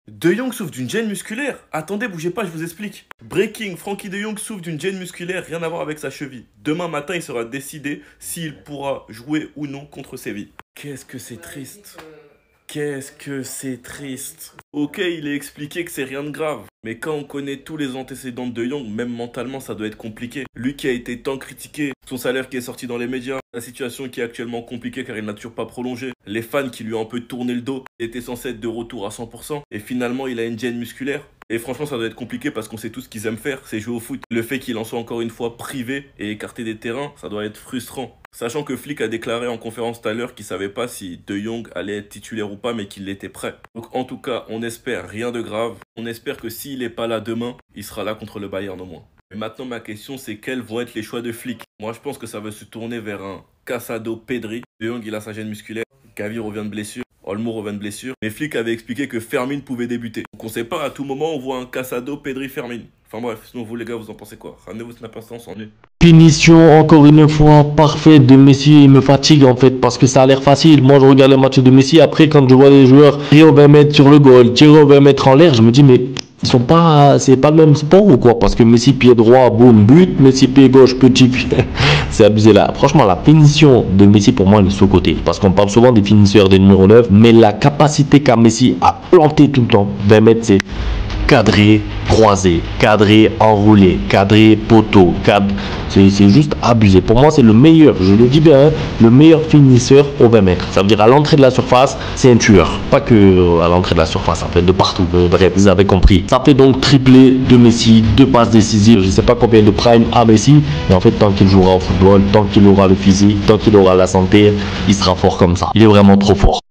De Jong souffre d'une gêne musculaire. Attendez, bougez pas, je vous explique. Breaking, Frankie De Jong souffre d'une gêne musculaire, rien à voir avec sa cheville. Demain matin, il sera décidé s'il pourra jouer ou non contre Séville. Qu'est-ce que c'est triste. Qu'est-ce que c'est triste. Ok, il est expliqué que c'est rien de grave. Mais quand on connaît tous les antécédents de Jong, même mentalement, ça doit être compliqué. Lui qui a été tant critiqué, son salaire qui est sorti dans les médias, la situation qui est actuellement compliquée car il n'a toujours pas prolongé, les fans qui lui ont un peu tourné le dos, il était censé être de retour à 100%, et finalement il a une gêne musculaire. Et franchement, ça doit être compliqué parce qu'on sait tous ce qu'ils aiment faire, c'est jouer au foot. Le fait qu'il en soit encore une fois privé et écarté des terrains, ça doit être frustrant. Sachant que Flick a déclaré en conférence tout à l'heure qu'il savait pas si De Jong allait être titulaire ou pas, mais qu'il était prêt. Donc en tout cas, on espère rien de grave. On espère que s'il n'est pas là demain, il sera là contre le Bayern au moins. Mais maintenant, ma question, c'est quels vont être les choix de Flick? Moi, je pense que ça va se tourner vers un Casado Pedri. De Jong, il a sa gêne musculaire. Gavi revient de blessure. Olmo revient de blessure. Mais Flick avait expliqué que Fermin pouvait débuter. Donc on sait pas, à tout moment, on voit un Casado, Pedri, Fermin. Enfin bref, sinon vous les gars, vous en pensez quoi? Ramenez-vous Snapper, on s'ennuie. Finition encore une fois parfaite de Messi. Il me fatigue en fait parce que ça a l'air facile. Moi je regarde le match de Messi, après quand je vois les joueurs tirer au 20 mètres sur le goal, tirer au 20 mètres en l'air, je me dis mais ils sont pas, c'est pas le même sport ou quoi? Parce que Messi pied droit, boum, but, Messi pied gauche, petit pied. C'est abusé là. Franchement, la finition de Messi pour moi elle est sous-cotée. Parce qu'on parle souvent des finisseurs des numéro 9, mais la capacité qu'a Messi à planter tout le temps, 20 mètres c'est cadré, croisé, cadré, enroulé, cadré, poteau, c'est juste abusé. Pour moi, c'est le meilleur, je le dis bien, hein, le meilleur finisseur au 20 mètres. Ça veut dire à l'entrée de la surface, c'est un tueur. Pas que à l'entrée de la surface, ça fait de partout. Bref, vous avez compris. Ça fait donc triplé de Messi, 2 passes décisives. Je ne sais pas combien de prime à Messi, mais en fait, tant qu'il jouera au football, tant qu'il aura le physique, tant qu'il aura la santé, il sera fort comme ça. Il est vraiment trop fort.